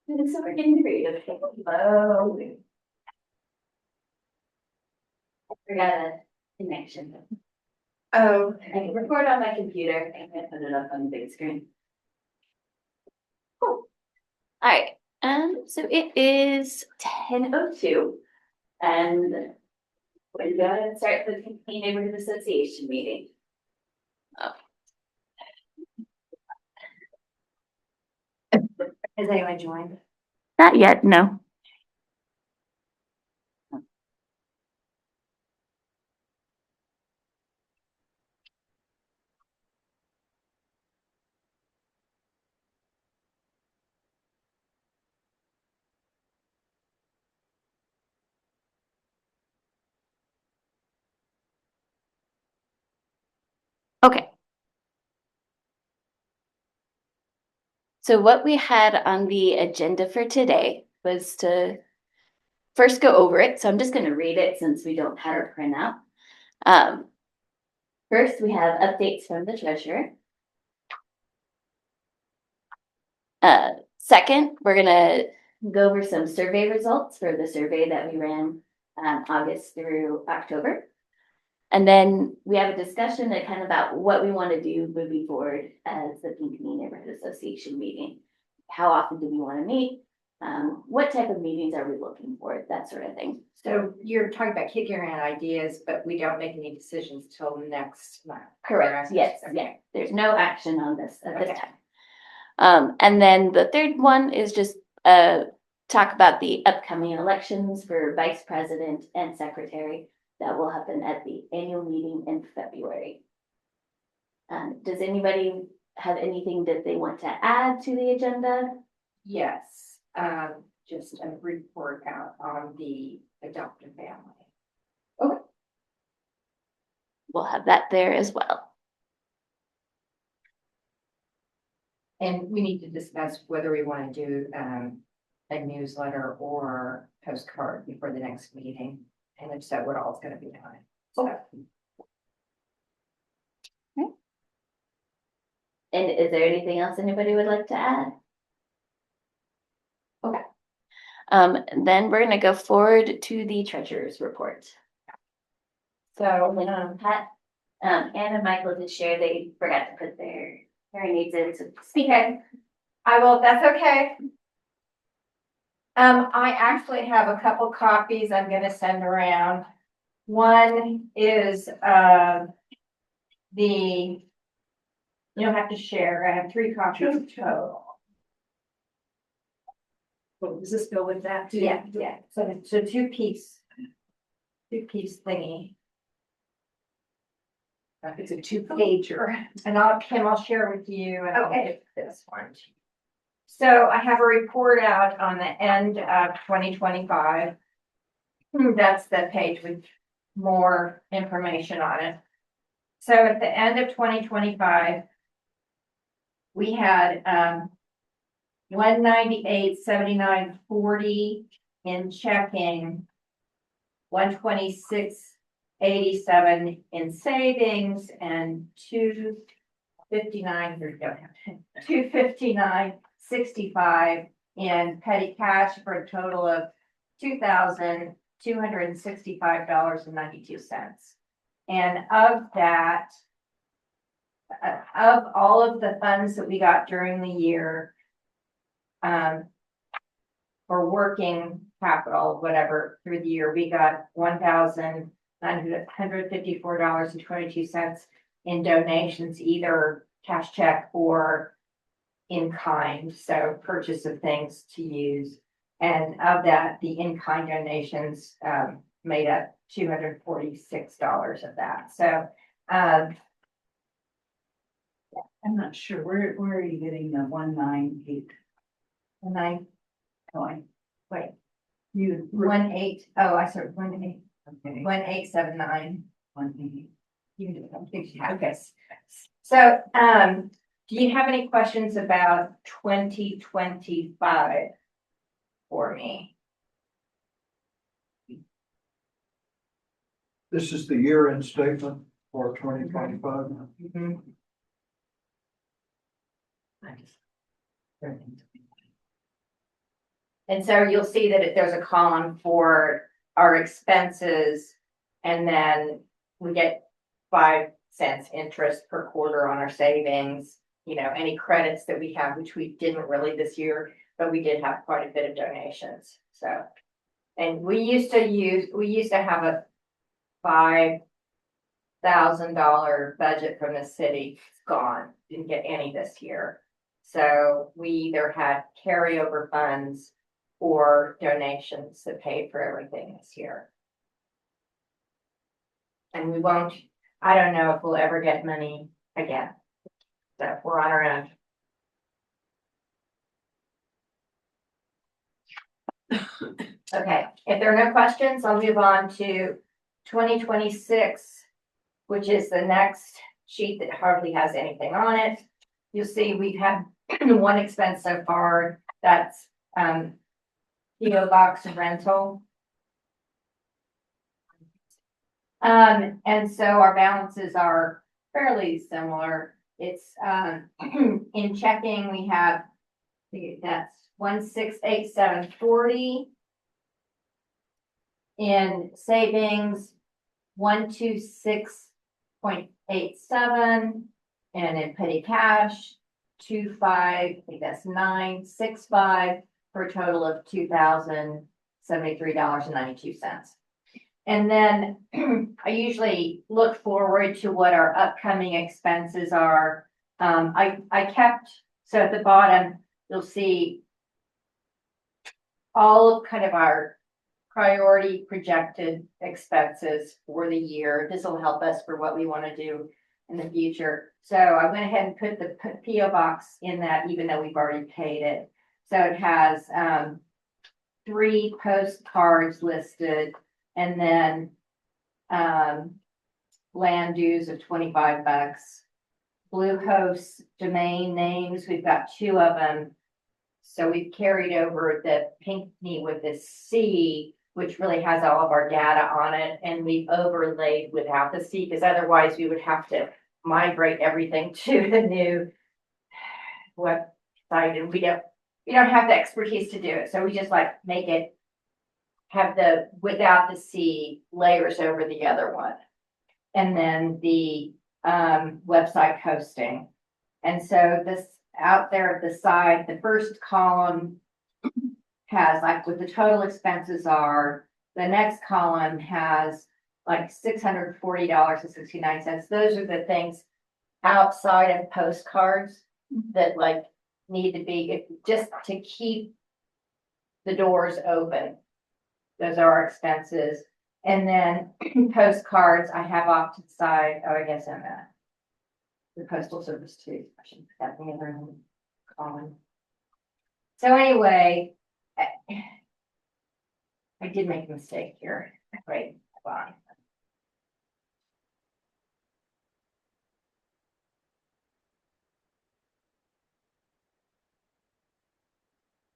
So we're getting creative. Hello. I forgot a connection. Oh, I can record on my computer and I put it up on the big screen. Cool. All right. So it is 10:02 and we're going to start the PNA Neighborhood Association meeting. Oh. Has anyone joined? Not yet, no. Okay. So what we had on the agenda for today was to first go over it. So I'm just going to read it since we don't have a printout. First, we have updates from the treasurer. Second, we're going to go over some survey results for the survey that we ran August through October. And then we have a discussion that kind of about what we want to do moving forward as the PNA Neighborhood Association meeting. How often do we want to meet? What type of meetings are we looking for? That sort of thing. So you're talking about kicking around ideas, but we don't make any decisions till next month. Correct. Yes. Okay. Yeah. There's no action on this at this time. And then the third one is just talk about the upcoming elections for vice president and secretary that will happen at the annual meeting in February. Does anybody have anything that they want to add to the agenda? Yes, just a report out on the adoptive family. Okay. We'll have that there as well. And we need to discuss whether we want to do a newsletter or postcard before the next meeting. And if so, what all is going to be on it. So. Okay. And is there anything else anybody would like to add? Okay. Then we're going to go forward to the treasurer's report. So Pat, Ann and Michael did share they forgot to put their hearing aids in. So speaker. I will. That's okay. I actually have a couple copies I'm going to send around. One is you don't have to share. I have 3 copies total. Well, does this go with that too? Yeah, yeah. So 2-piece thingy. It's a 2-pager. And Kim, I'll share with you. And Okay. I'll give this one. So I have a report out on the end of 2025. That's the page with more information on it. So at the end of 2025, we had 198.79.40 in checking, 126.87 in savings, and 259.65 in petty cash for a total of $2,265.92. And of that, of all of the funds that we got during the year, for working capital, whatever, through the year, we got $1,954.22 in donations, either cash check or in kind, so purchase of things to use. And of that, the in-kind donations made up $246 of that. So I'm not sure. Where are you getting the 198? and I Going. wait, You 18. Oh, I said 18. okay. 1879. 188. You do it. Okay. So, do you have any questions about 2025 for me? This is the year-end statement for 2025. Mm-hmm. And so you'll see that there's a column for our expenses, and then we get 5 cents interest per quarter on our savings. You know, any credits that we have, which we didn't really this year, but we did have quite a bit of donations, so. And we used to have a $5,000 budget from the city. It's gone, didn't get any this year. So we either had carryover funds or donations that paid for everything this year. And we won't, I don't know if we'll ever get money again. So we're on our own. Okay, if there are no questions, I'll move on to 2026, which is the next sheet that hardly has anything on it. You'll see we've had one expense so far, that's PO box rental. And so our balances are fairly similar. It's in checking, we have, that's 1,687.40. In savings, 126.87, and in petty cash, 25, I think that's 965, for a total of $2,073.92. And then I usually look forward to what our upcoming expenses are. I kept, so at the bottom, you'll see all of kind of our priority projected expenses for the year. This will help us for what we want to do in the future. So I went ahead and put the PO box in that, even though we've already paid it. So it has 3 postcards listed, and then land dues of $25. Bluehost domain names, we've got 2 of them. So we've carried over the Pinckney with the C, which really has all of our data on it, and we've overlaid without the C, because otherwise we would have to migrate everything to the new website, and we don't have the expertise to do it. So we just like make it have the without the C layers over the other one, and then the website hosting. And so this out there at the side, the first column has like what the total expenses are. The next column has like $640.69. Those are the things outside of postcards that like need to be just to keep the doors open. Those are our expenses. And then postcards I have off to the side. Oh, I guess I'm at the postal service too. I should put that in the other column. So anyway, I did make a mistake here. Right, fine.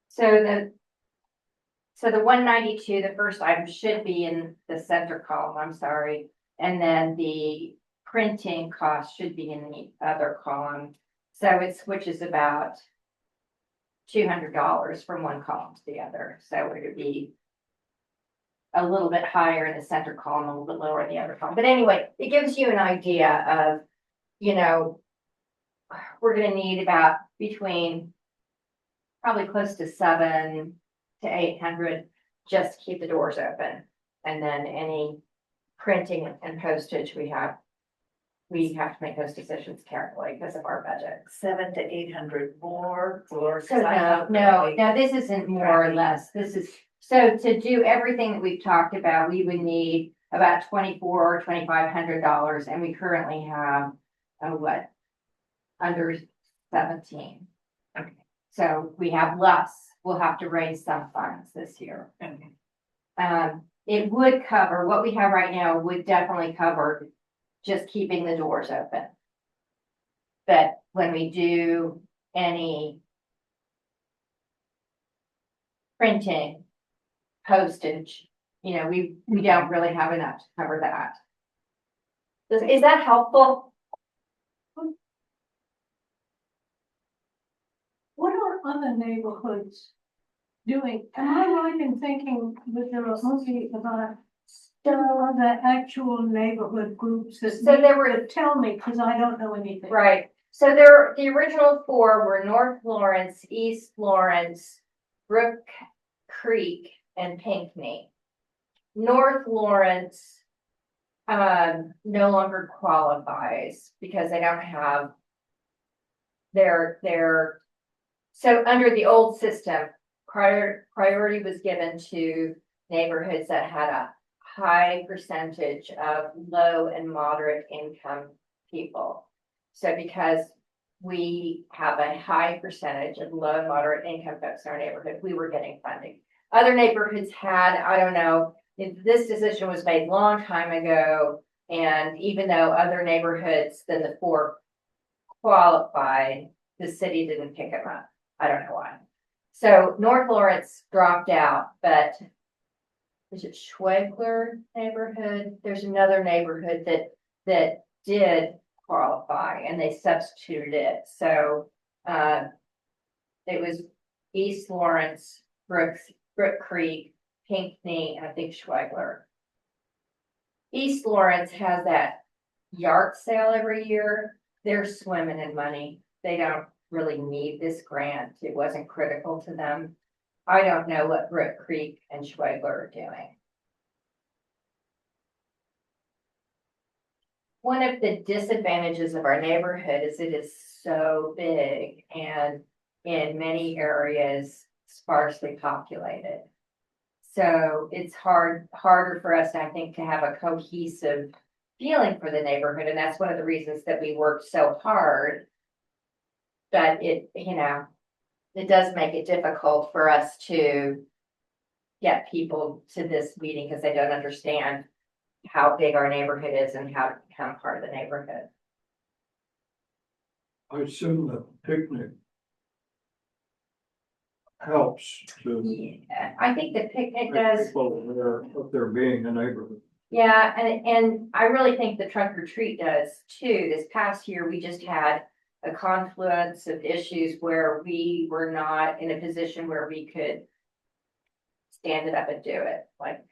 So the 192, the first item should be in the center column, I'm sorry. And then the printing cost should be in the other column. So it switches about $200 from one column to the other. So it would be a little bit higher in the center column, a little bit lower in the other column. But anyway, it gives you an idea of, you know, we're going to need about between probably close to 700 to 800 just to keep the doors open. And then any printing and postage we have to make those decisions carefully because of our budget. 700 to 800 more or. So no, this isn't more or less. This is, so to do everything that we've talked about, we would need about $2,400 or $2,500, and we currently have under 17. Okay. So we have less. We'll have to raise some funds this year. Okay. It would cover what we have right now. Would definitely cover just keeping the doors open. But when we do any printing, postage, you know, we don't really have enough to cover that. Is that helpful? What are other neighborhoods doing, am I right in thinking that there are mostly about the actual neighborhood groups that So there were- to tell me, because I don't know anything. Right. So the original four were North Lawrence, East Lawrence, Brook Creek, and Pinckney. North Lawrence no longer qualifies because they don't have their so under the old system, priority was given to neighborhoods that had a high percentage of low and moderate income people. So because we have a high percentage of low and moderate income folks in our neighborhood, we were getting funding. Other neighborhoods had, I don't know, this decision was made a long time ago. And even though other neighborhoods than the four qualified, the city didn't pick them up. I don't know why. So North Lawrence dropped out, but is it Schwegler neighborhood? There's another neighborhood that did qualify and they substituted it. So it was East Lawrence, Brook Creek, Pinckney, and I think Schwegler. East Lawrence has that yard sale every year. They're swimming in money. They don't really need this grant. It wasn't critical to them. I don't know what Brook Creek and Schwegler are doing. One of the disadvantages of our neighborhood is it is so big and in many areas sparsely populated. So it's harder for us, I think, to have a cohesive feeling for the neighborhood. And that's one of the reasons that we worked so hard. But it does make it difficult for us to get people to this meeting because they don't understand how big our neighborhood is and how to become part of the neighborhood. I assume the picnic helps to Yeah, I think the picnic make does. people aware of there being a neighborhood. Yeah, and I really think the trunk or treat does too. This past year, we just had a confluence of issues where we were not in a position where we could stand it up and do it. Like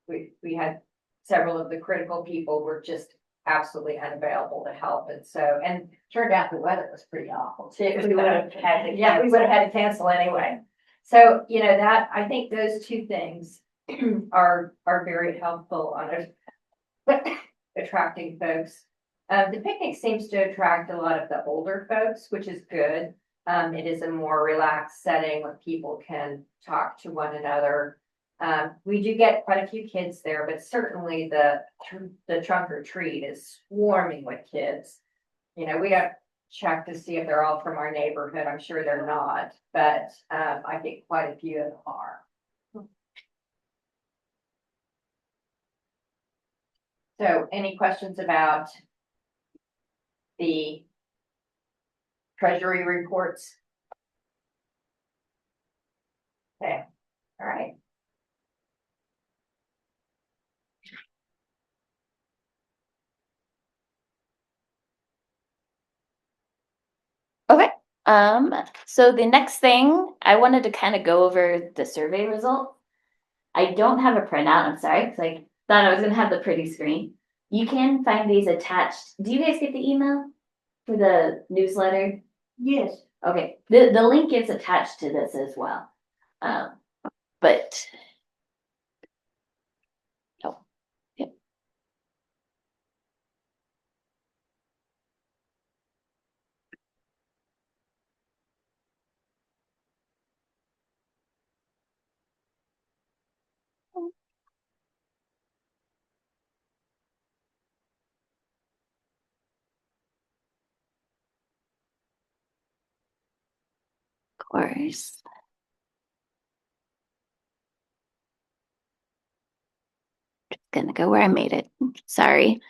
we had several of the critical people were just absolutely unavailable to help. And so, and turned out the weather was pretty awful too. We would have had to Yeah, we would have had to cancel anyway. So, that I think those two things are very helpful on attracting folks. The picnic seems to attract a lot of the older folks, which is good. It is a more relaxed setting where people can talk to one another. We do get quite a few kids there, but certainly the trunk or treat is swarming with kids. We don't check to see if they're all from our neighborhood. I'm sure they're not, but I think quite a few of them are. So any questions about the treasury reports? Okay, all right. Okay. So the next thing I wanted to kind of go over the survey result. I don't have a printout, I'm sorry, because I thought I was gonna have the pretty screen. You can find these attached. Do you guys get the email for the newsletter? Yes, Okay, the link is attached to this as well. But oh, yeah. Of course. Just gonna go where I made it. Sorry.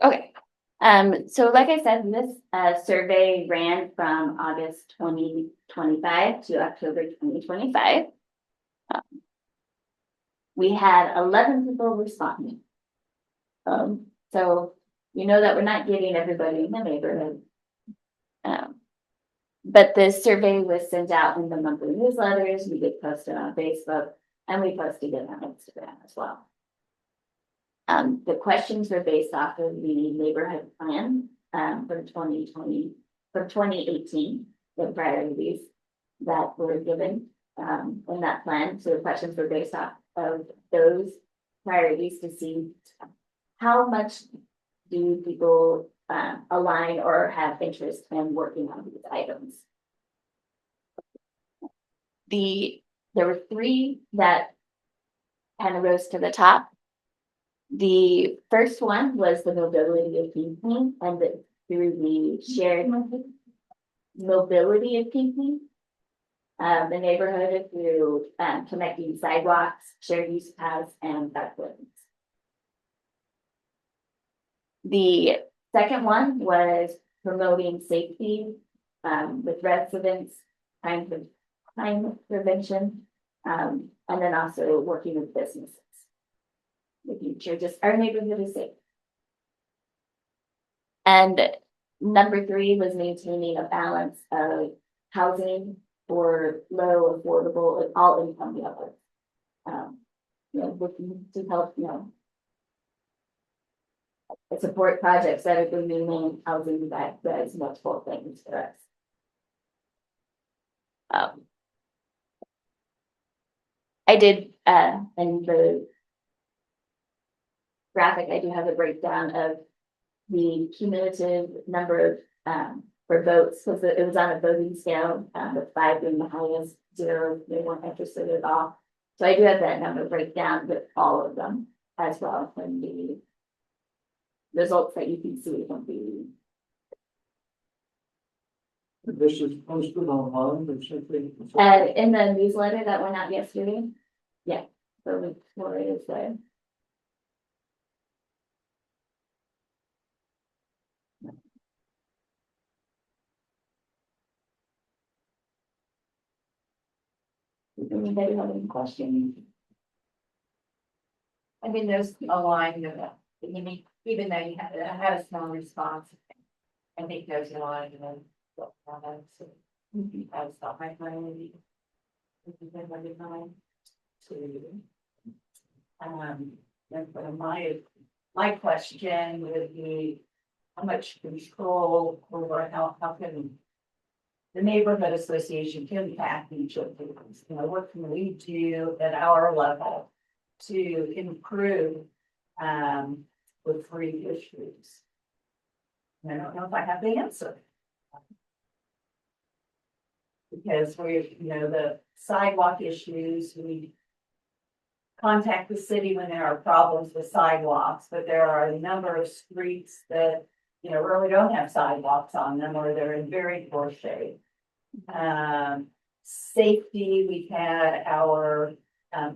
Okay. So like I said, this survey ran from August 2025 to October 2025. We had 11 people responding. So you know that we're not getting everybody in the neighborhood. But this survey was sent out in the monthly newsletters. We did post it on Facebook, and we posted it on Instagram as well. The questions were based off of the neighborhood plan for 2018, the priorities that were given in that plan. So the questions were based off of those priorities to see how much do people align or have interest in working on these items. There were three that kind of rose to the top. The first one was the mobility of people, and through the shared mobility of people, the neighborhood through connecting sidewalks, shared use paths, and bike lanes. The second one was promoting safety with residents, crime prevention, and then also working with businesses. Making sure just our neighborhood is safe. And number three was maintaining a balance of housing for low, affordable, and all income levels. Looking to help, support projects that are bringing housing that does multiple things for us. I did, in the graphic, I do have a breakdown of the cumulative number of for votes, because it was on a voting scale, with 5 being the highest, 0 they weren't interested at all. So I do have that number breakdown with all of them as well, and the results that you can see from the. This is posted online or something? In the newsletter that went out yesterday. Yeah, so the more it is there. Anybody have any questions? I mean, those align with that. You mean, even though you had a small response, I think those align with what comments. That's not my priority. And my question would be, how much control over how can the neighborhood association impact each of these? What can we do at our level to improve with 3 issues? I don't know if I have the answer. Because the sidewalk issues, we contact the city when there are problems with sidewalks, but there are a number of streets that, really don't have sidewalks on them, or they're in very poor shape. Safety, we've had our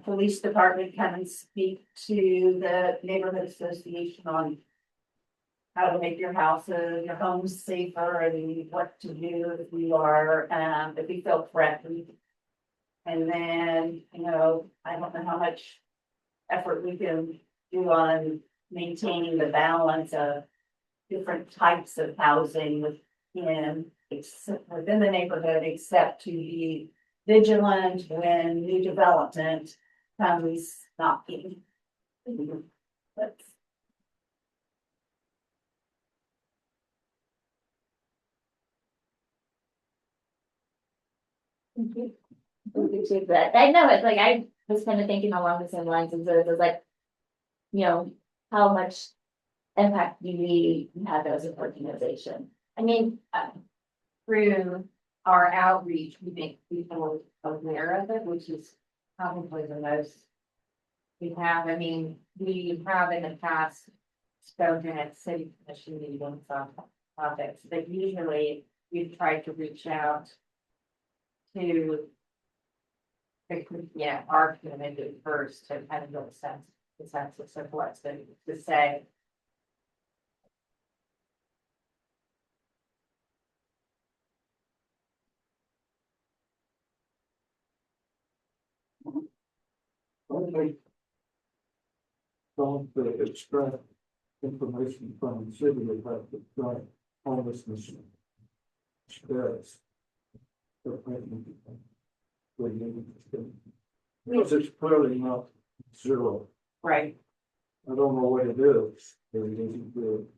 police department come and speak to the neighborhood association on how to make your homes safer, and what to do if we are, if we feel threatened. And then, I don't know how much effort we can do on maintaining the balance of different types of housing within the neighborhood, except to be vigilant when new development comes knocking. But Appreciate that. I know it's like I was kind of thinking along the same lines as it was like, how much impact do we have as an organization? I mean, through our outreach, we make people aware of it, which is probably the most we have. I mean, we have in the past spoken at city commission meetings on topics, but usually we've tried to reach out to our community first to kind of get a sense of what's been to say. Only don't extract information from the city about the drug homelessness. Spreads. Because it's clearly not zero. Right. I don't know what it is. But it isn't good.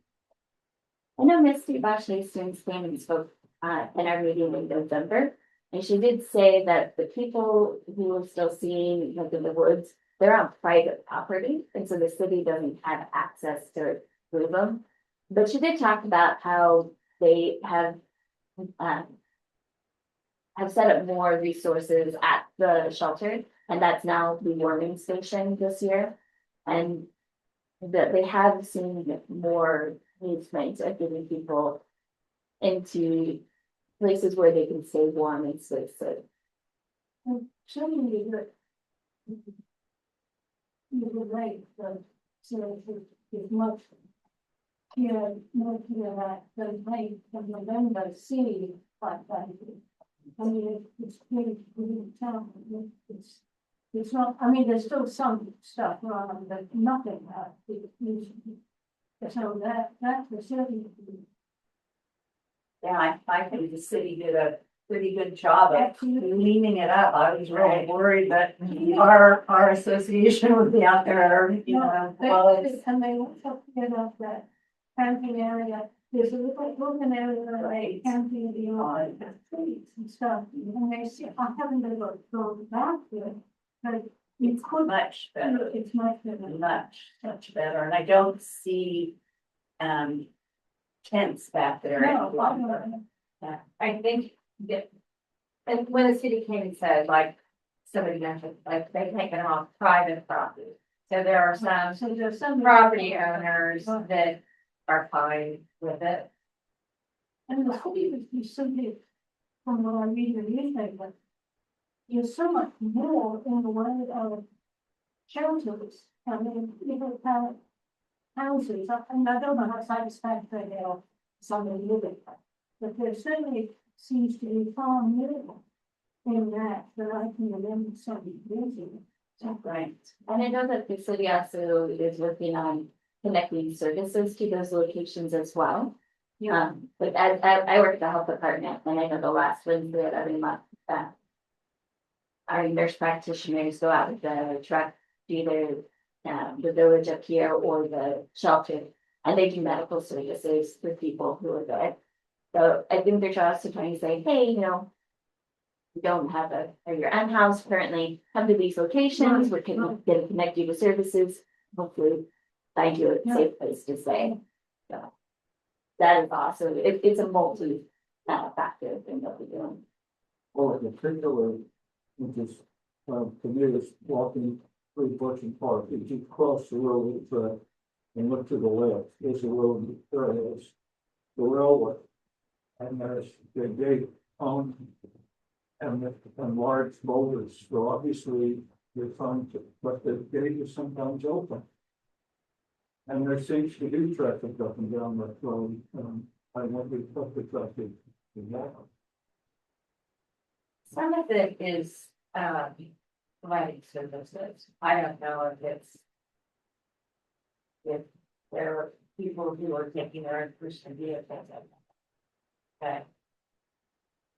I know Misty Bosch Hastings came and spoke in our meeting in November, and she did say that the people who we're still seeing, like in the woods, they're on private property, and so the city doesn't have access to move them. But she did talk about how they have set up more resources at the shelter, and that's now the warming station this year. And that they have seen more movement of getting people into places where they can stay warm and stay safe. Showing me that you would like so it's much here, more here that the lake of November see like that. I mean, it's pretty good town. It's not, I mean, there's still some stuff wrong, but nothing that it usually. So that's the city. Yeah, I think the city did a pretty good job of cleaning it up. I was really worried that our association would be out there, you know, well, it's. And they also get up that camping area, there's a little open area, like camping beyond the streets and stuff. And they see, I haven't ever gone back there, but it's good. Much better, It's much better. much better, and I don't see, tents back there anymore. Yeah, I think that, and when the city came and said, like, somebody mentioned, like, they've taken off private property. So there are some So there's some property owners that are fine with it. And the city would be so big, from what I read in the newspaper. There's so much more in the way of shelters, I mean, people have houses, and I don't know how satisfactory they are, somebody living. But there certainly seems to be far more in that I can remember somebody using. Right. And I know that the city also is working on connecting services to those locations as well. But I work at the health department, and I know the last Wednesday of every month, our nurse practitioners go out with the truck, to either the village up here or the shelter, and they do medical services for people who are there. So I think they're also trying to say, hey, you know, you don't have your house currently, come to these locations, we're going to connect you to services, hopefully find you a safe place to stay. So that is awesome. It's a multi factor thing that we're doing. Well, in particular, which is, to me, is walking through Bushing Park. If you cross the road and look to the left, there's a road, there is the railway. And there's the gate on and large boulders. So obviously, they're trying to, but the gate is sometimes open. And there seems to be traffic up and down that road. I wonder if the traffic is that. Some of it is, providing services. I don't know if there are people who are taking their own personal vehicles. Okay.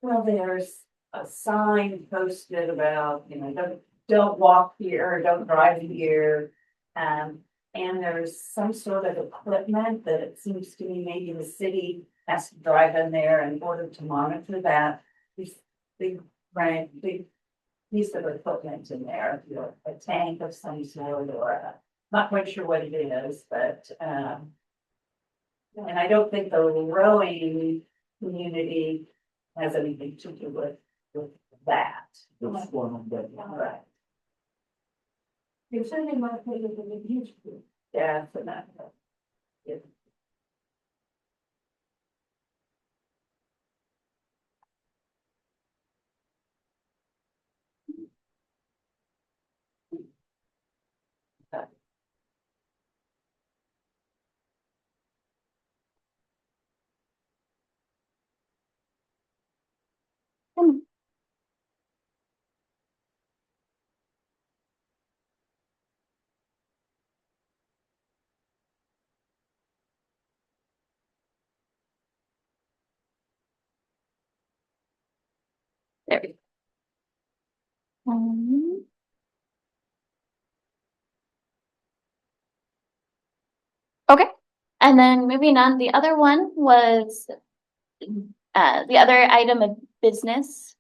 Well, there's a sign posted about, you know, don't walk here, don't drive here. And there's some sort of equipment that it seems to me maybe the city has to drive in there in order to monitor that. These big piece of equipment in there, you know, a tank of some sort or not quite sure what it is, but and I don't think the rowing community has anything to do with that. There's one on that. Right. It's certainly not bigger than it used to. Yeah, so that. There we go. Okay, and then moving on, the other one was the other item of business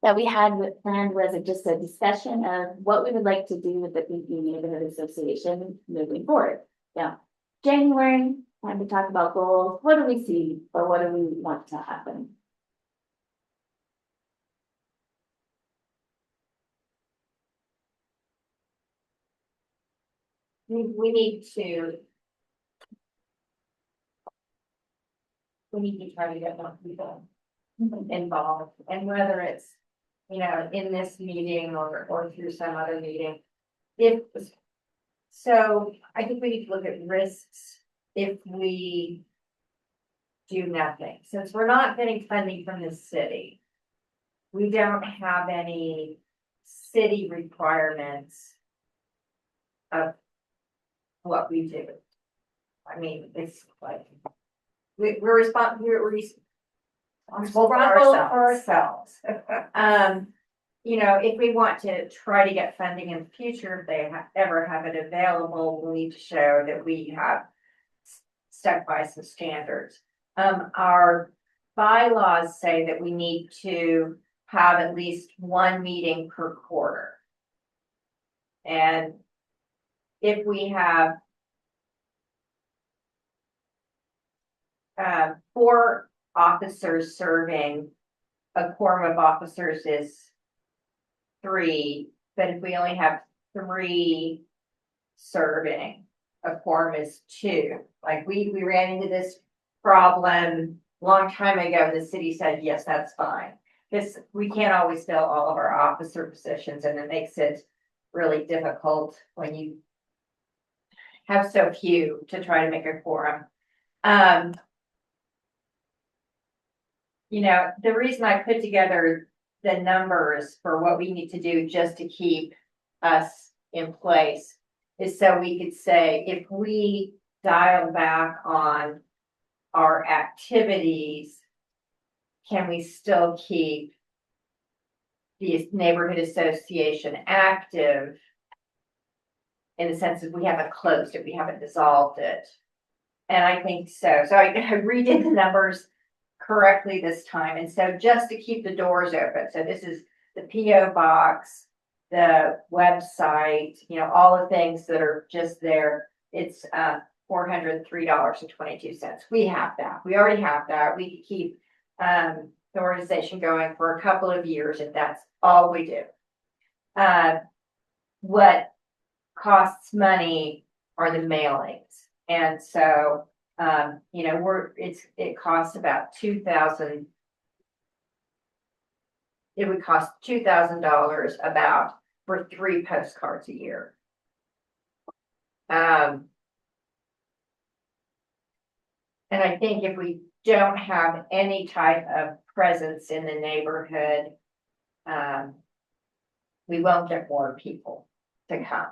that we had planned was just a discussion of what we would like to do with the PNA Neighborhood Association moving forward. Yeah, January, time to talk about goals. What do we see or what do we want to happen? We need to. We need to try to get more people involved, and whether it's, you know, in this meeting or through some other meeting. So I think we need to look at risks if we do nothing, since we're not getting funding from the city. We don't have any city requirements of what we do. I mean, it's like, we're responsible for ourselves. You know, if we want to try to get funding in the future, if they ever have it available, we need to show that we have stuck by some standards. Our bylaws say that we need to have at least one meeting per quarter. And if we have 4 officers serving, a quorum of officers is 3, but if we only have 3 serving, a quorum is 2. Like we ran into this problem a long time ago, and the city said, yes, that's fine. Because we can't always fill all of our officer positions, and it makes it really difficult when you have so few to try to make a quorum. You know, the reason I put together the numbers for what we need to do just to keep us in place is so we could say, if we dial back on our activities, can we still keep the neighborhood association active in the sense that we haven't closed it, we haven't dissolved it? And I think so. So I redid the numbers correctly this time. And so just to keep the doors open. So this is the PO box, the website, you know, all the things that are just there. It's $403.22. We have that. We already have that. We could keep the organization going for a couple of years if that's all we do. What costs money are the mailings. And so you know, it costs about $2,000. It would cost $2,000 about for 3 postcards a year. And I think if we don't have any type of presence in the neighborhood, we won't get more people to come.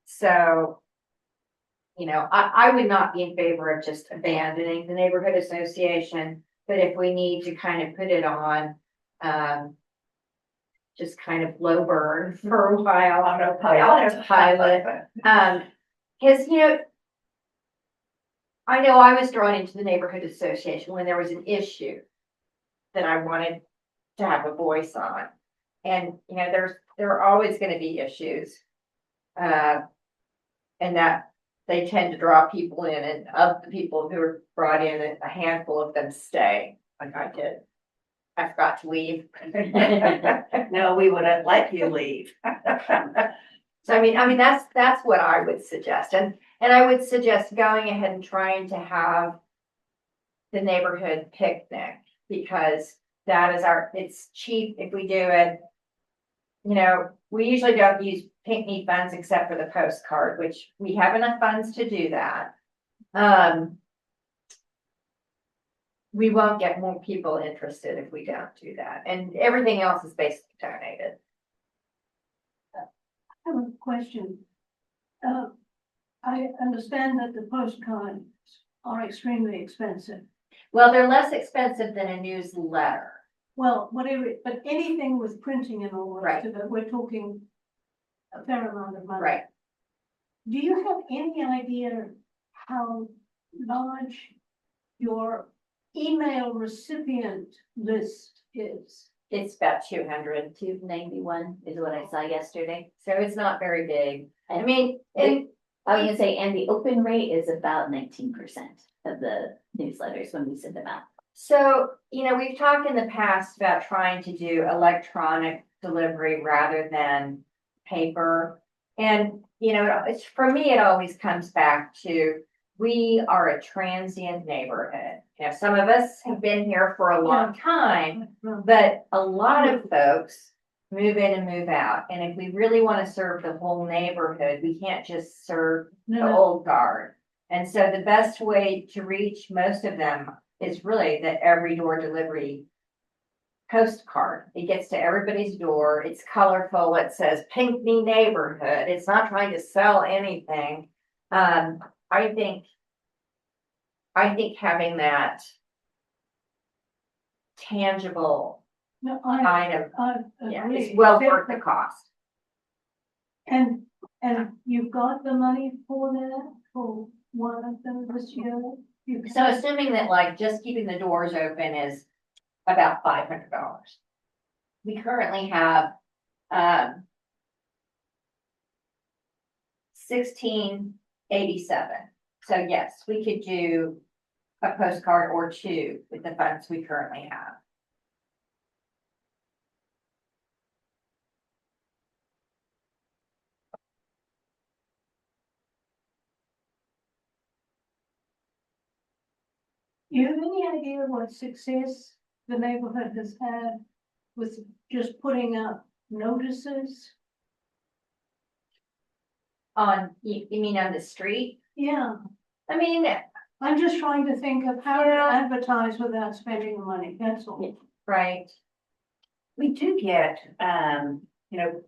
So, you know, I would not be in favor of just abandoning the neighborhood association, but if we need to kind of put it on, just kind of low burn for a while, autopilot. Because, you know I was drawn into the neighborhood association when there was an issue that I wanted to have a voice on. And, you know, there are always going to be issues. And that they tend to draw people in, and of the people who are brought in, a handful of them stay, like I did. I forgot to leave. No, we wouldn't let you leave. So I mean that's what I would suggest, and I would suggest going ahead and trying to have the neighborhood picnic, because that is it's cheap if we do it. You know, we usually don't use picnic funds except for the postcard, which we have enough funds to do that. We won't get more people interested if we don't do that. And everything else is basically donated. I have a question. I understand that the postcards are extremely expensive. Well, they're less expensive than a newsletter. Well, whatever, but anything with printing and all the rest Right. of it, we're talking a fair amount of money. Right. Do you have any idea how large your email recipient list is? It's about 200, 291 is what I saw yesterday. so it's not very big. I And mean, and I was gonna say, and the open rate is about 19% of the newsletters when we send them out. so, we've talked in the past about trying to do electronic delivery rather than paper. And, it's, for me, it always comes back to, we are a transient neighborhood. Some of us have been here for a long time, but a lot of folks move in and move out. And if we really want to serve the whole neighborhood, we can't just serve the No, old guard. And so the best way to reach most of them is really the every door delivery postcard. It gets to everybody's door. It's colorful. It says Pinckney neighborhood. It's not trying to sell anything. I think having that tangible no, item, I yeah, agree. is well worth the cost. And you've got the money for that, for one of them this year? So assuming that like just keeping the doors open is about $500. We currently have 1687. So yes, we could do a postcard or two with the funds we currently have. You have any idea what success the neighborhood has had with just putting up notices? You mean on the street? Yeah, I mean, I'm just trying to think of how to Yeah. advertise without spending the money, that's all. right. We do get,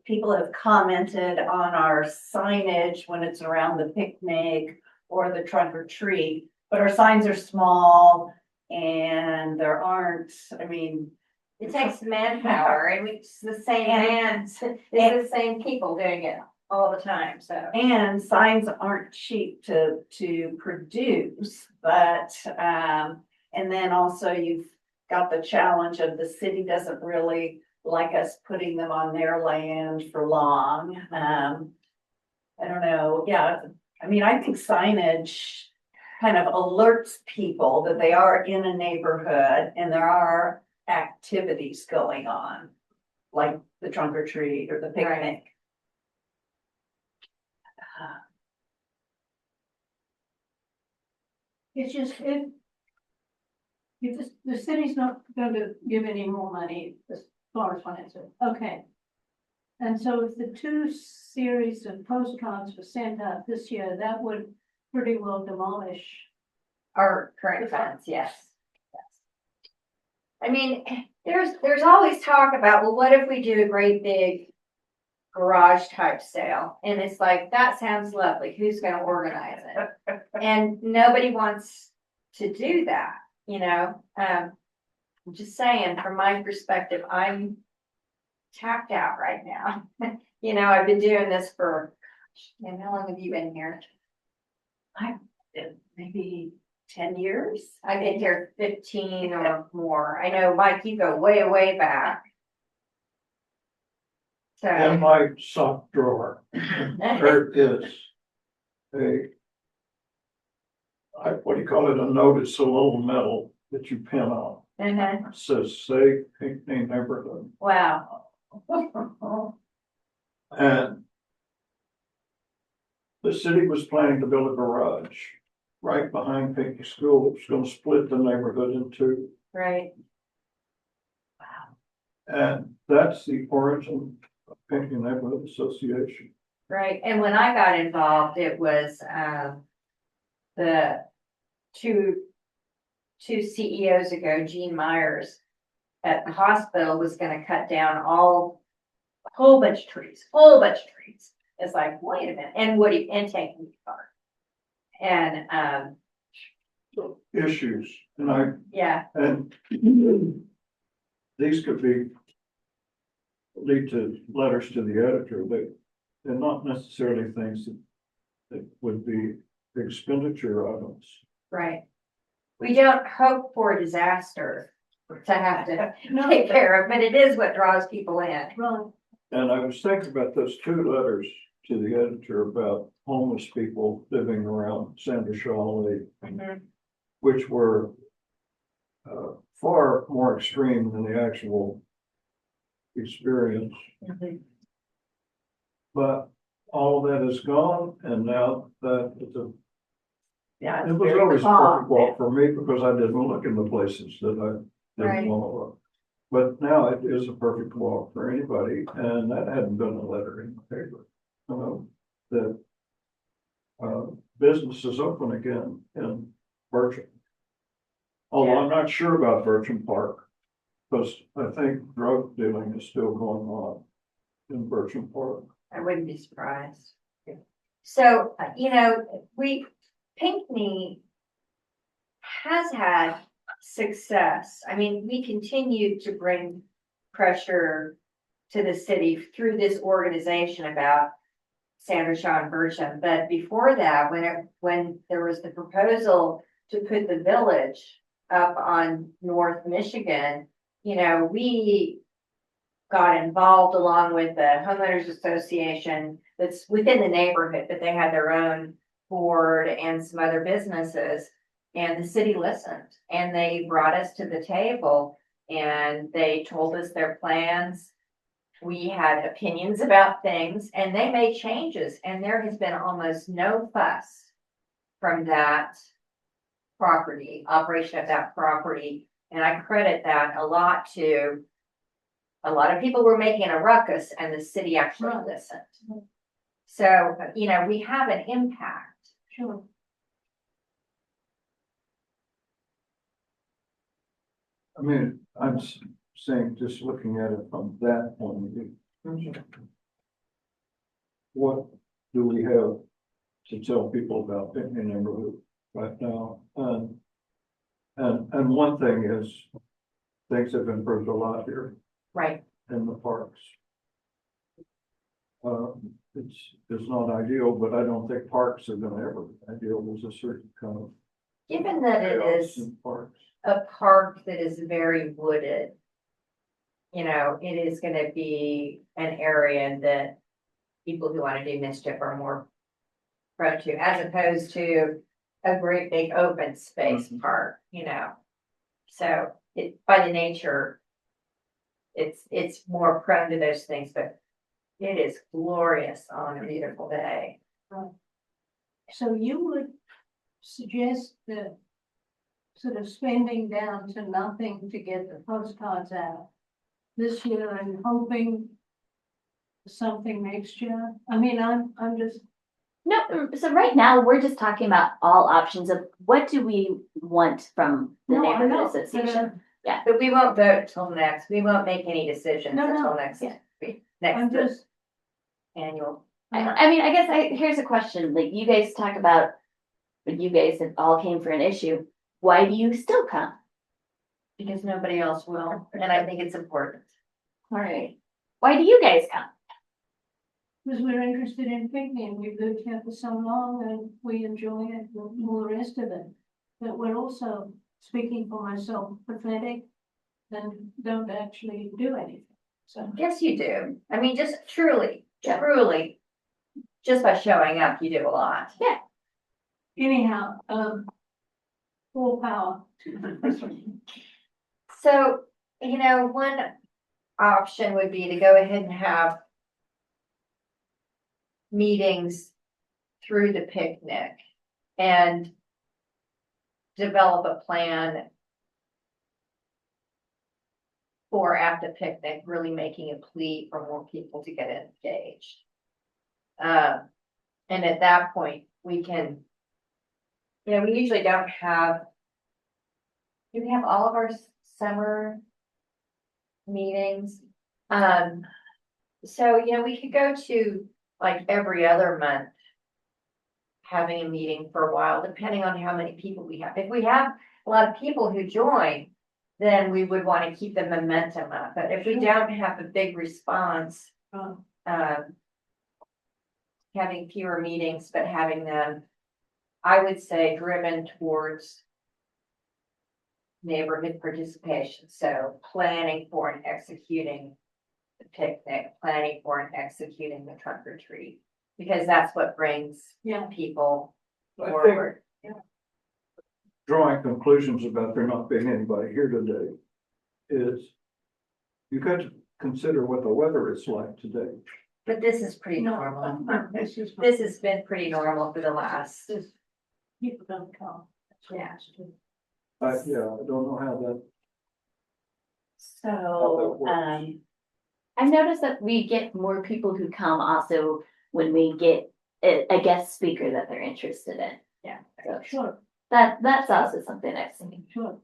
people have commented on our signage when it's around the picnic or the trunk or treat, but our signs are small and there aren't, It takes manpower and it's the same it's the same people doing it all the time, so. and signs aren't cheap to produce, but, and then also you've got the challenge of the city doesn't really like us putting them on their land for long. I don't know, yeah, I think signage kind of alerts people that they are in a neighborhood and there are activities going on, like the trunk or treat or the picnic. It's just, if the city's not going to give any more money as far as financing, okay. And so if the 2 series of postcards were sent out this year, that would pretty well demolish. Our current funds, yes. Yes. I mean, there's always talk about, well, what if we do a great big garage type sale? And it's like, that sounds lovely. Who's gonna organize it? And nobody wants to do that, I'm just saying, from my perspective, I'm tapped out right now. I've been doing this for, how long have you been here? Maybe 10 years. I've been here 15 or more. I know, Mike, you go way, way back. In So, my sock drawer, there is what do you call it, a notice, a little metal that you pin on. uh-huh. It says, "Say Pinckney neighborhood." Wow. And the city was planning to build a garage right behind Pinckney School. It was gonna split the neighborhood in two. Right. And that's the origin of Pinckney Neighborhood Association. Right. And when I got involved, it was the two CEOs ago, Gene Myers at the hospital was gonna cut down a whole bunch of trees. It's like, wait a minute, and Woody and taking the car. And Issues, yeah, and these could lead to letters to the editor, but they're not necessarily things that would be expenditure items. Right. We don't hope for disaster to have to No. take care of, but it is what draws people in. Right, And I was thinking about those two letters to the editor about homeless people living around Sandra Shaw Lake, which were far more extreme than the actual experience. But all of that is gone, and now that it's a, Yeah. it was always a perfect walk for me because I didn't look in the places that I Right. didn't want to look. But now it is a perfect walk for anybody, and that hadn't been a letter in the paper. That business is open again in Bertram. Although I'm not sure about Bertram Park, because I think drug dealing is still going on in Bertram Park. I wouldn't be surprised. So, Pinckney has had success. I mean, we continue to bring pressure to the city through this organization about Sandra Shaw and Bertram. But before that, when there was the proposal to put the village up on North Michigan, we got involved along with the homeowners association that's within the neighborhood, but they had their own board and some other businesses. And the city listened and they brought us to the table and they told us their plans. We had opinions about things and they made changes, and there has been almost no fuss from that operation of that property. And I credit that a lot to a lot of people were making a ruckus and the city actually listened. So, we have an impact. sure. I mean, saying, just looking at it from that point of view, what do we have to tell people about Pinckney neighborhood right now? And one thing is, things have improved a lot here Right. in the parks. It's not ideal, but I don't think parks are gonna ever be ideal. There's a certain kind of Given that it chaos is in parks. a park that is very wooded, it is going to be an area that people who want to do mischief are more prone to, as opposed to a great big open space park, So by the nature, it's more prone to those things, but it is glorious on a beautiful day. So you would suggest that sort of spending down to nothing to get the postcards out this year and hoping for something next year? I mean, I'm just, No, so right now, we're just talking about all options of what do we want from the No, I neighborhood know, association. But we won't vote till next, we won't make any decisions No, no, until next, yeah. I'm just, annual. I mean, I guess here's a question, like you guys talk about, when you guys have all came for an issue, why do you still come? Because nobody else will, and I think it's important. All right, why do you guys come? because we're interested in Pinckney and we've lived here for so long and we enjoy it and all the rest of it. But we're also, speaking for myself, pathetic and don't actually do anything. So, Yes, you do. I mean, just truly, Yeah. just by showing up, you do a lot. anyhow, full power. So, one option would be to go ahead and have meetings through the picnic and develop a plan for at the picnic, really making a plea for more people to get engaged. And at that point, we can, we usually don't have, do we have all of our summer meetings? So, we could go to like every other month, having a meeting for a while, depending on how many people we have. If we have a lot of people who join, then we would want to keep the momentum up. But if we don't have a big response, Oh. having fewer meetings, but having them, I would say, driven towards neighborhood participation. So planning for and executing the picnic, planning for and executing the trunk or treat, because that's what brings people I think- forward. Drawing conclusions about there not being anybody here today is you got to consider what the weather is like today. But this is pretty normal. This is. This has been pretty normal for the last, This- People don't come. Yeah. Yeah, I don't know how that So, works. I've noticed that we get more people who come also when we get a guest speaker that they're interested in. Yeah. So Sure, that's also something I've seen. sure.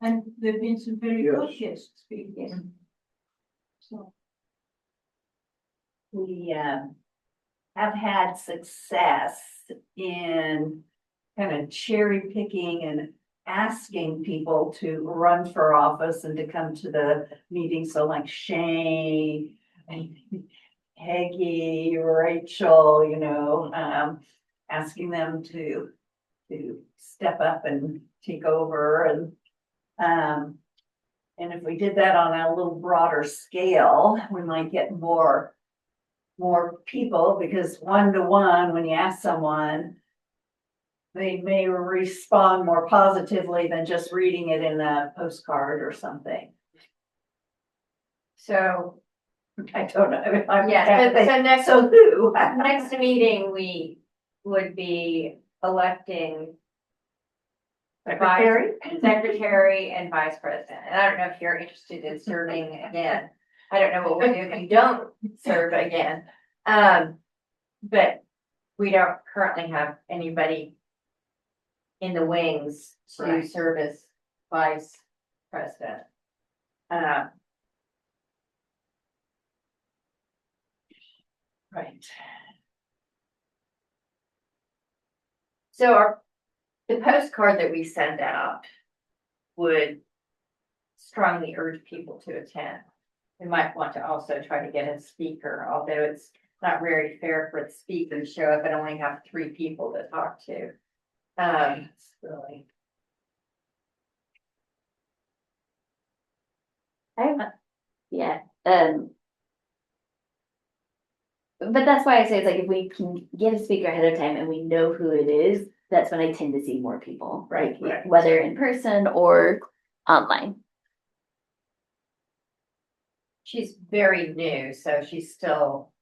And there've been some very good Yes. guest speakers. So, We have had success in kind of cherry picking and asking people to run for office and to come to the meeting. So like Shane, Peggy, Rachel, asking them to step up and take over and if we did that on a little broader scale, we might get more people, because 1-to-1, when you ask someone, they may respond more positively than just reading it in a postcard or something. so, I don't know. yeah, so next, So who? next meeting, we would be electing Secretary? secretary and vice president. And I don't know if you're interested in serving again. I don't know what we'll do if you don't serve again. But we don't currently have anybody in the wings to Right. serve as vice president. Right. So the postcard that we send out would strongly urge people to attend. We might want to also try to get a speaker, although it's not very fair for the speaker to show up and only have 3 people to talk to. Really. Yeah, but that's why I say it's like if we can get a speaker ahead of time and we know who it is, that's when I tend to see more people, Right, like, right. whether in person or online. She's very new, so she's still,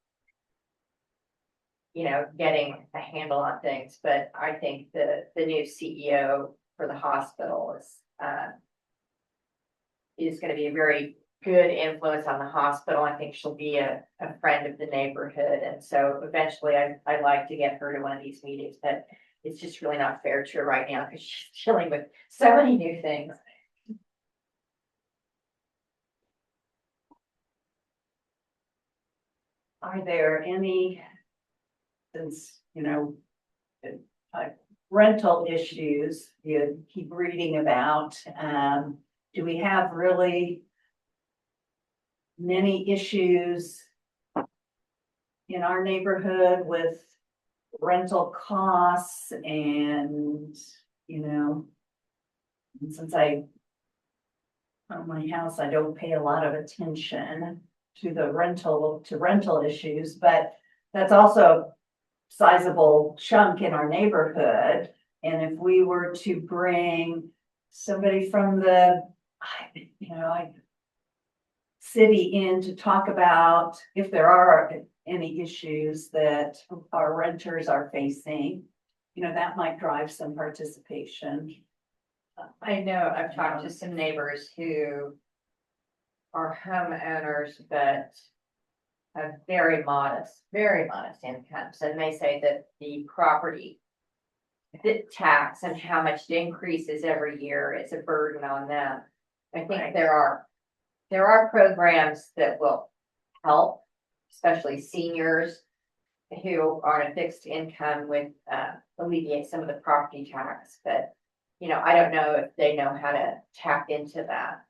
getting a handle on things, but I think the new CEO for the hospital is gonna be a very good influence on the hospital. I think she'll be a friend of the neighborhood, and so eventually I'd like to get her to one of these meetings, but it's just really not fair to her right now, because she's dealing with so many new things. Are there any, since, rental issues you keep reading about, do we have really many issues in our neighborhood with rental costs and, since I own my house, I don't pay a lot of attention to the rental issues, but that's also a sizable chunk in our neighborhood. And if we were to bring somebody from the, city in to talk about if there are any issues that our renters are facing, that might drive some participation. I know I've talked to some neighbors who are homeowners, but have very modest incomes, and they say that the property tax and how much it increases every year is a burden on them. I think Right. there are programs that will help, especially seniors who are on a fixed income with alleviate some of the property tax, but you know, I don't know if they know how to tap into that.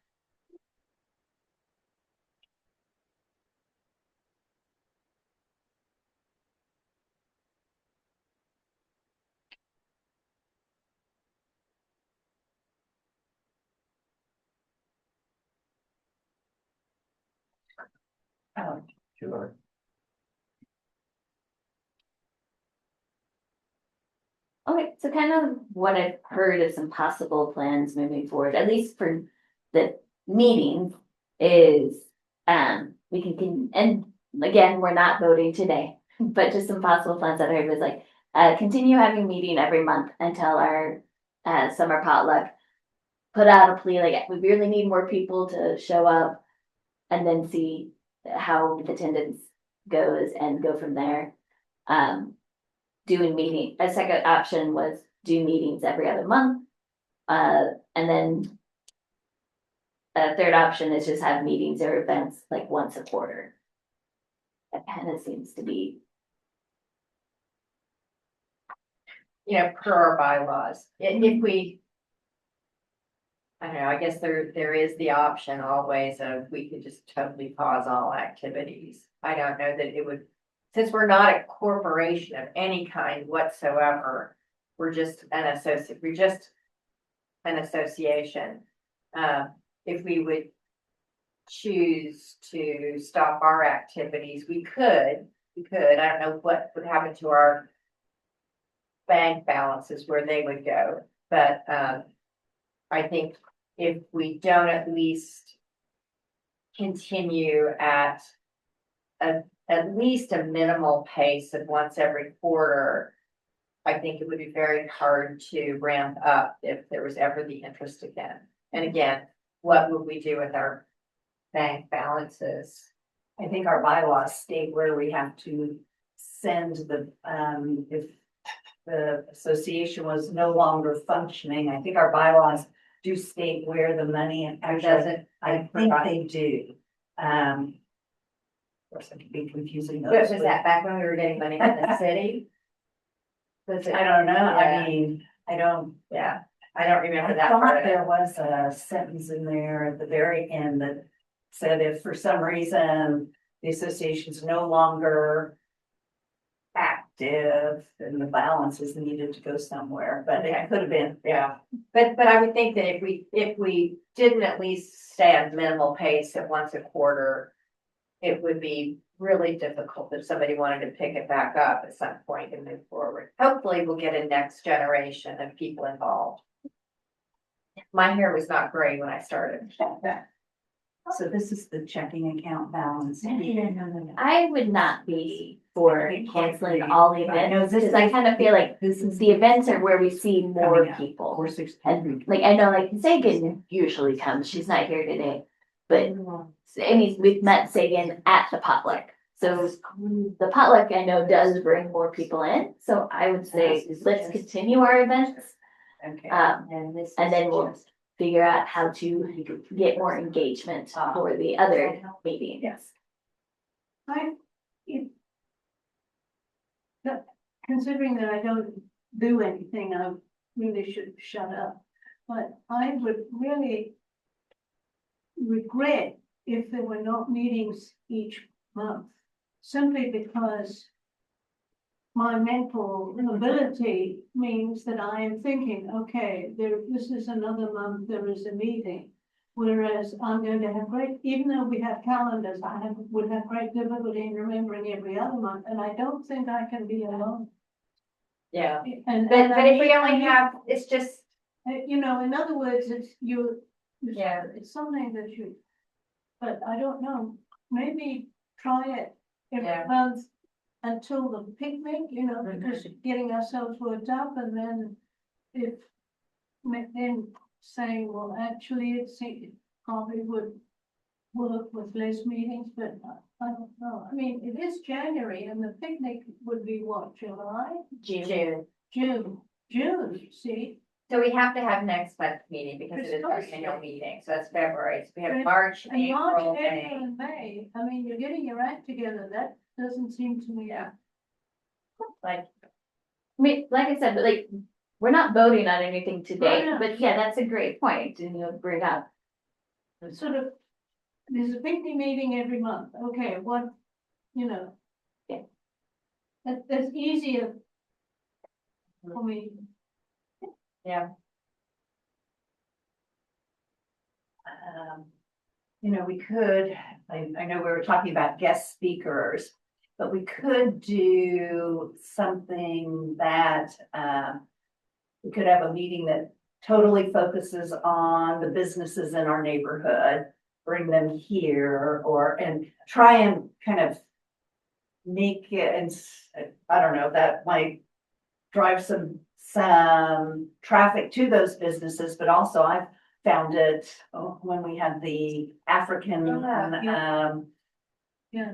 Sure. Okay, so kind of what I've heard of some possible plans moving forward, at least for the meetings, is we and again, we're not voting today, but just some possible plans that I heard was like continue having a meeting every month until our summer potluck. Put out a plea like we really need more people to show up, and then see how the attendance goes and go from there. Doing meeting, a second option was do meetings every other month. And then a third option is just have meetings or events like once a quarter. That kind of seems to be, You know, per our bylaws, if we. I don't know, I guess there is the option always of we could just totally pause all activities. I don't know that it would, since we're not a corporation of any kind whatsoever, we're just an association. If we would choose to stop our activities, we could, I don't know what would happen to our bank balances, where they would go, but, I think if we don't at least continue at least a minimal pace of once every quarter, I think it would be very hard to ramp up if there was ever the interest again. And again, what would we do with our bank balances? I think our bylaws state where we have to send if the association was no longer functioning, I think our bylaws do state where the money actually, I think they do. Of course, it could be confusing. What was that, back when we were getting money from the city? Was it? I don't know, Yeah. I mean, I don't. Yeah, I don't remember I that part thought of there it. was a sentence in there at the very end that said if for some reason the association's no longer active, then the balance is needed to go somewhere, but it could have been, yeah. But I would think that if we didn't at least stay at minimal pace at once a quarter, it would be really difficult if somebody wanted to pick it back up at some point and move forward. Hopefully we'll get a next generation of people involved. My hair was not gray when I started. So this is the checking account balance. I would not be for I can't canceling read. all I know events, this because I is- kind of feel like This is the events are where we see more coming up. people. 416. And like, I know like Sagan usually comes, she's not here today, but Amy's, we've met Sagan at the potluck. So the potluck I know does bring more people in, so I would say let's continue our events. Okay. And then we'll figure out how to get more engagement for the other meetings. Yes. Considering that I don't do anything, I really should shut up. But I would really regret if there were not meetings each month, simply because my mental ability means that I am thinking, okay, this is another month, there is a meeting. Whereas I'm going to have even though we have calendars, would have great difficulty in remembering every other month, and I don't think I can be alone. Yeah, And but I if we need- only have, it's just, you know, in other words, it's Yeah. it's something that but I don't know, maybe try it every Yeah. month until the picnic, you know, because getting ourselves worked up, and then then saying, well, actually, it probably would work with less meetings, but I don't know. I mean, it is January, and the picnic would be what, July? June. June, see? So we have to have next month's meeting because it is our Precisely. annual meeting, so that's February, so we have Right. March, And March, April, April, May. and May, I mean, you're getting your act together, that doesn't seem to me. Yeah. Like, I mean, like I said, but like we're not voting on anything today, Oh, no. but yeah, that's a great point, and bring up. Sort of, there's a PNA meeting every month, okay, what, you know. Yeah. That's easier for me. You know, we could, I know we were talking about guest speakers, but we could do something that, we could have a meeting that totally focuses on the businesses in our neighborhood, bring them here and try and kind of make it, and I don't know, that might drive some traffic to those businesses, but also I've found it when we had the African, Yeah.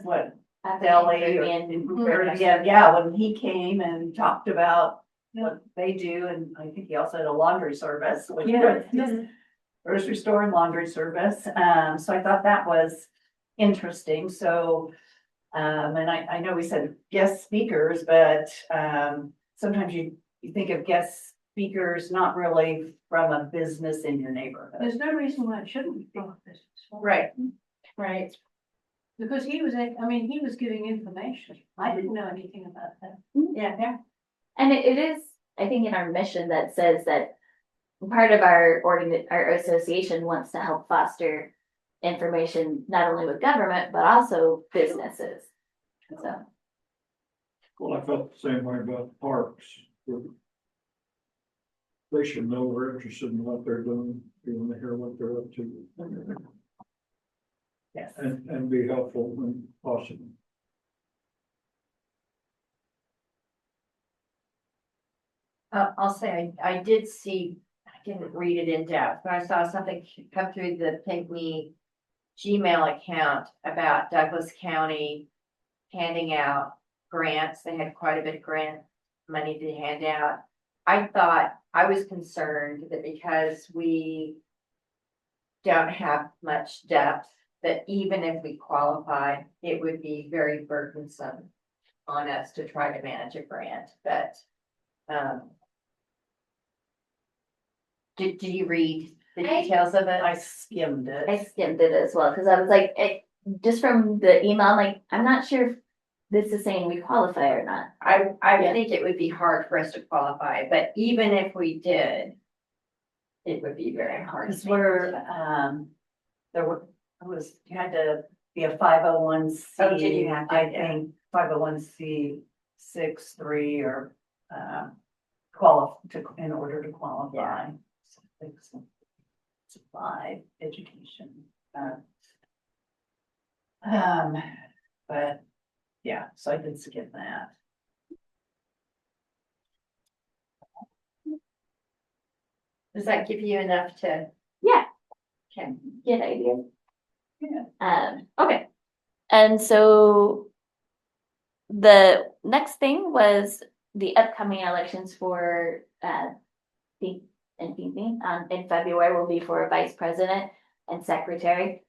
what, Deli deli or, and yeah, when he came and talked about Yeah. what they do, and I think he also had a laundry service, which Yeah. was just grocery store and laundry service. So I thought that was interesting. So, and I know we said guest speakers, but, sometimes you think of guest speakers, not really from a business in your neighborhood. There's no reason why it shouldn't be from business. Right, right. Because he was, I mean, he was giving information. I didn't know anything about that. Yeah. And it is, I think, in our mission that says that part of our our association wants to help foster information, not only with government, but also businesses. So, Well, I felt the same way about parks. They should know we're interested in what they're doing, we want to hear what they're up to, Yes. and be helpful when possible. I'll say, I did see, I didn't read it in depth, but I saw something come through the PNA Gmail account about Douglas County handing out grants. They had quite a bit of grant money to hand out. I thought, I was concerned that because we don't have much depth, that even if we qualified, it would be very burdensome on us to try to manage a grant, but, did you read the details of it? I skimmed it. I skimmed it as well, because I was like, just from the email, I'm like, I'm not sure if this is saying we qualify or not. I Yeah. think it would be hard for us to qualify, but even if we did, it would be very hard. Because you had to be a 501c. Oh, did you have to? I think 501c 6(3) or, in order to qualify. So I think it's 5, education. But yeah, so I did skim that. Does that give you enough to? Yeah. Okay. Good idea. Yeah. Okay. And so the next thing was the upcoming elections for in February will be for vice president and secretary.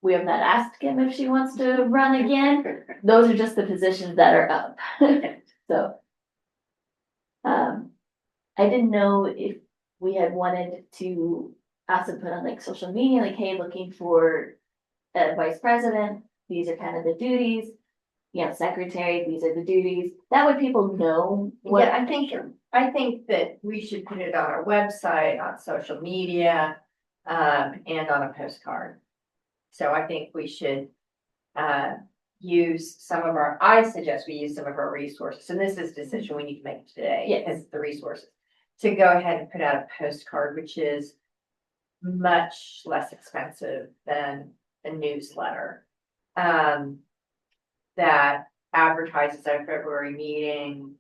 We have not asked Kim if she wants to run again. Those are just the positions that are up. So I didn't know if we had wanted to also put on like social media, like, hey, looking for a vice president, these are kind of the duties. You know, secretary, these are the duties. That way people know what. Yeah, I think that we should put it on our website, on social media, and on a postcard. So I think we should, use I suggest we use some of our resources, and this is a decision we need to make today. Yes. Is the resources, to go ahead and put out a postcard, which is much less expensive than a newsletter. That advertises our February meeting,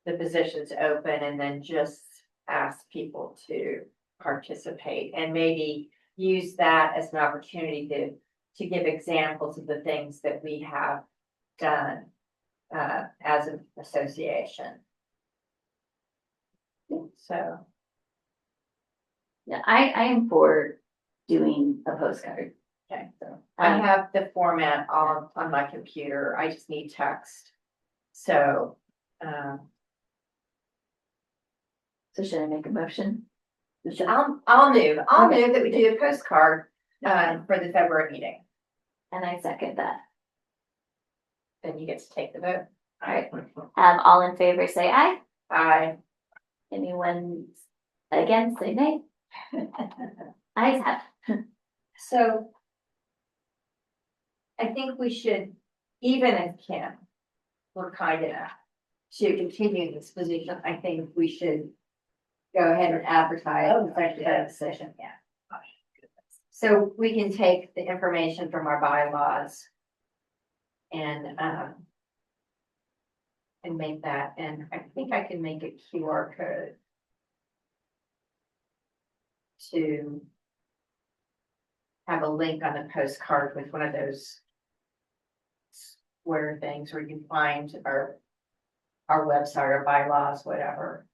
the positions open, and then just ask people to participate, and maybe use that as an opportunity to give examples of the things that we have done as an association. So. Yeah, I am for doing a postcard. Okay. So I have the format on my computer. I just need text. So, So should I make a motion? I'll Okay. move that we do a postcard, for the February meeting. And I second that. Then you get to take the vote. All right. All in favor, say aye. Aye. Anyone against, say nay. Ayes have. So I think we should, even if Kim were kind enough to continue this position, I think we should go ahead and advertise Oh, the secretary position, yeah. So we can take the information from our bylaws and make that, and I think I can make a QR code to have a link on the postcard with one of those square things where you can find our website, our bylaws, whatever.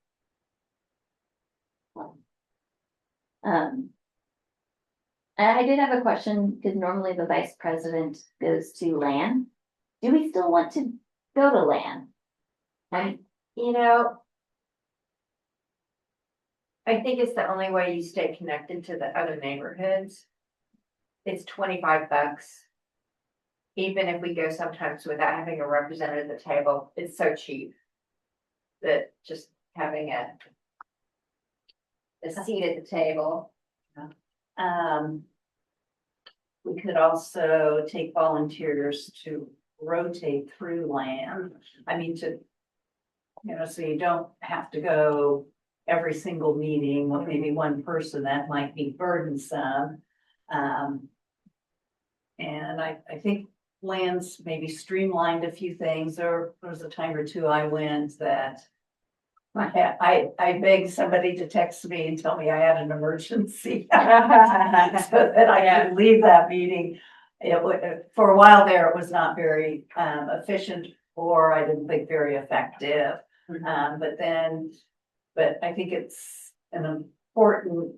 I did have a question, because normally the vice president goes to LAN. Do we still want to go to LAN? You know, I think it's the only way you stay connected to the other neighborhoods. It's $25. Even if we go sometimes without having a representative at the table, it's so cheap that just having a seat at the table. We could also take volunteers to rotate through land. I mean, so you don't have to go every single meeting with maybe one person. That might be burdensome. And I think land's maybe streamlined a few things. There was a time or two I went that I begged somebody to text me and tell me I had an emergency. So that I could leave that meeting. For a while there, it was not very efficient, or I didn't think very effective. But I think it's an important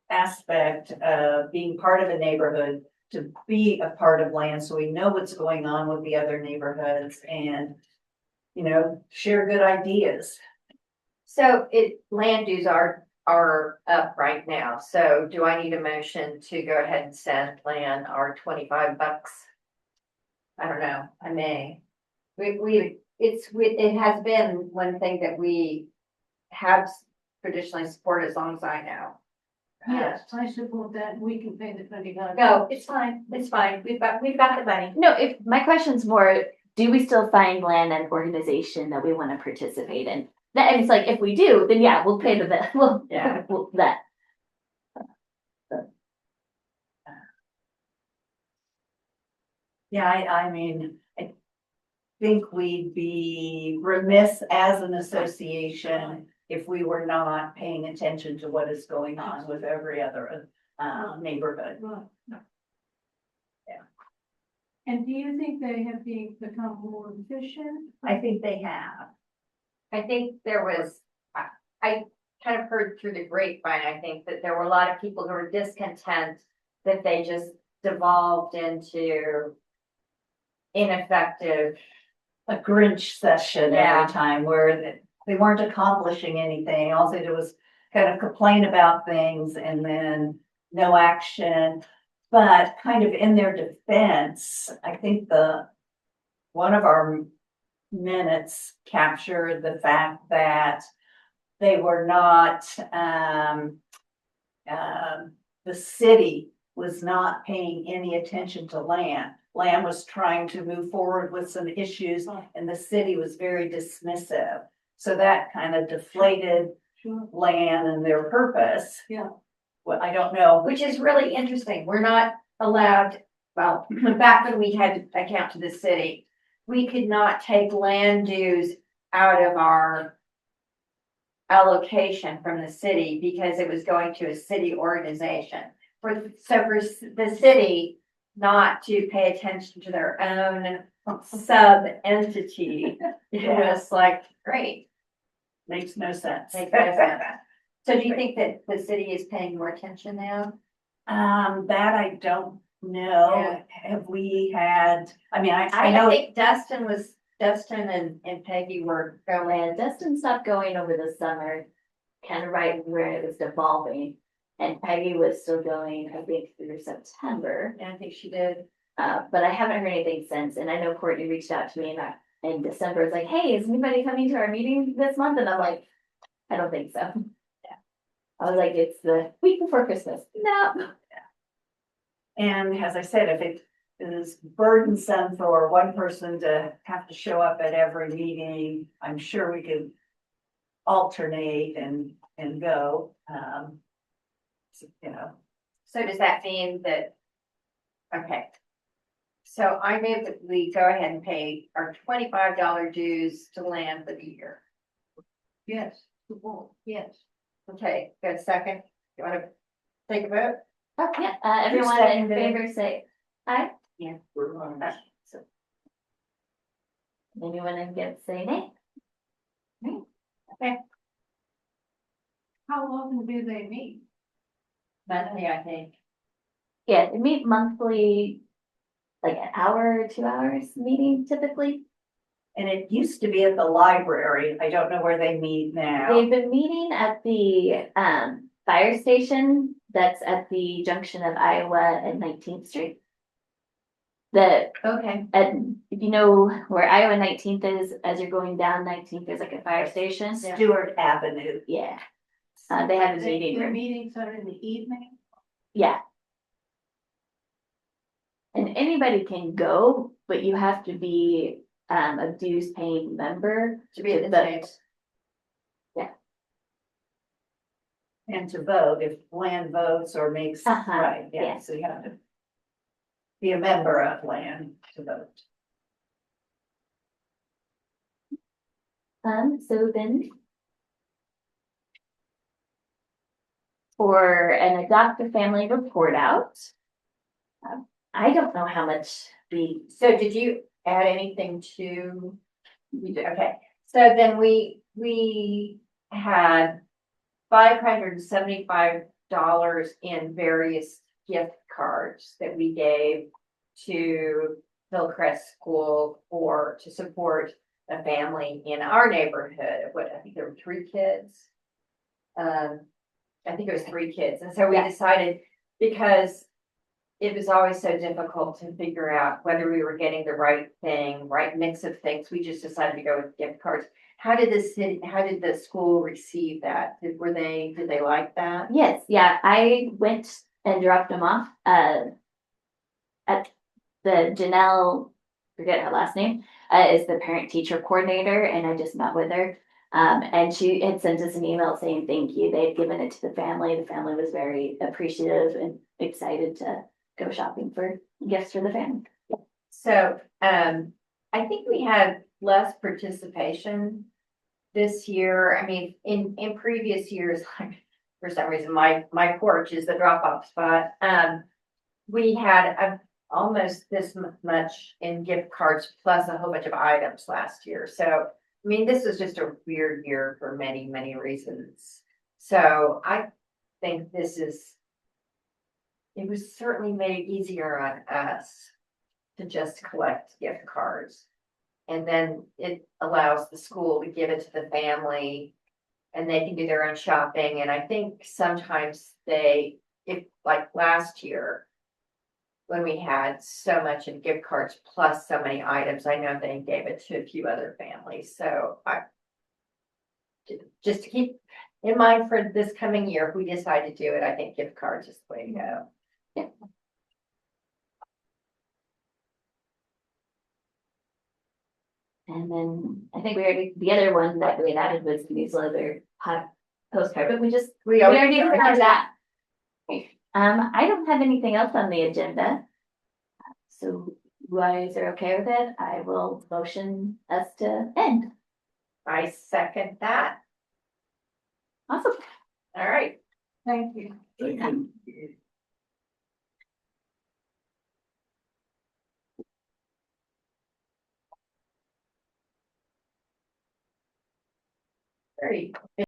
aspect of being part of a neighborhood, to be a part of land, so we know what's going on with the other neighborhoods and, share good ideas. So land dues are up right now. So do I need a motion to go ahead and send land our $25? I don't know. I may. It has been one thing that we have traditionally supported, as long as I know. Yes, I support that, we can pay the $25. No, it's fine. It's fine. We've got the money. No, if my question's more, do we still find LAN an organization that we want to participate in? And it's like, if we do, then yeah, we'll pay the bill. Yeah. That. Yeah, I mean, I think we'd be remiss as an association if we were not paying attention to what is going on with every other neighborhood. Right. Yeah. And do you think they have become more efficient? I think they have. I think there was, I kind of heard through the grapevine, I think that there were a lot of people who were discontent that they just devolved into ineffective. A Grinch session Yeah. every time where they weren't accomplishing anything. All they did was kind of complain about things and then no action. But kind of in their defense, I think one of our minutes captured the fact that they were not, the city was not paying any attention to land. Land was trying to move forward with some issues, and the city was very dismissive. So that kind of deflated Sure. land and their purpose. Yeah. Well, I don't know. Which is really interesting. We're not allowed, well, back when we had to account to the city, we could not take land dues out of our allocation from the city because it was going to a city organization. For the city not to pay attention to their own sub entity, it was like, great. Makes no sense. Makes no sense. So do you think that the city is paying more attention now? That I don't know. Yeah. Have we had, I mean, I know. think Dustin and Peggy were going. And Dustin stopped going over the summer. kind of right where it was devolving. And Peggy was still going, I think, through September. And I think she did. But I haven't heard anything since. And I know Courtney reached out to me in December. It's like, hey, is anybody coming to our meeting this month? And I'm like, I don't think so. Yeah. I was like, it's the week before Christmas. No. And as I said, if it is burdensome for one person to have to show up at every meeting, I'm sure we could alternate and go. So, you know, So does that mean that? Okay. So I move that we go ahead and pay our $25 dues to land for the year. Yes, yes. Okay, got a second? You wanna take a vote? Oh, yeah. Everyone in seconded it? favor say aye. We're on. So anyone against say nay? How often do they meet? Monthly, I think. Yeah, they meet monthly, like an hour, 2 hours meeting typically. and it used to be at the library. I don't know where they meet now. They've been meeting at the fire station that's at the junction of Iowa and 19th Street. Okay. If you know where Iowa 19th is, as you're going down 19th, there's like a fire station. Stewart Avenue. Yeah. They have a meeting The room. meetings are in the evening? Yeah. And anybody can go, but you have to be a dues paying member. To be at the But- same. And to vote, if land votes or makes, Uh-huh, right, yeah, yeah. so you have to be a member of land to vote. So then. For an adopt a family report out. I don't know how much So did you add anything to? You did, okay. So then we had $575 in various gift cards that we gave to Hillcrest School to support a family in our neighborhood. What, I think there were 3 kids. I think it was 3 kids. And so we Yeah. decided, because it was always so difficult to figure out whether we were getting the right thing, right mix of things, we just decided to go with gift cards. How did the school receive that? Did they like that? Yes, yeah, I went and dropped them off at the Janelle, forget her last name, is the parent teacher coordinator, and I just met with her. And she had sent us an email saying thank you. They had given it to the family. The family was very appreciative and excited to go shopping for gifts for the family. So, I think we had less participation this year. I mean, in previous years, like, for some reason, my porch is the drop-off spot. We had almost this much in gift cards plus a whole bunch of items last year. So, I mean, this was just a weird year for many, many reasons. So I think it was certainly made easier on us to just collect gift cards. And then it allows the school to give it to the family and they can do their own shopping. And I think sometimes if like last year, when we had so much in gift cards plus so many items, I know they gave it to a few other families. So just to keep in mind for this coming year, if we decide to do it, I think gift cards is the way to go. Yeah. And then I think the other one that we had added was the newsletter postcard, but we already covered that. I don't have anything else on the agenda. So you guys are okay with it? I will motion us to end. I second that. Awesome. All right. Thank you. Thank you. Very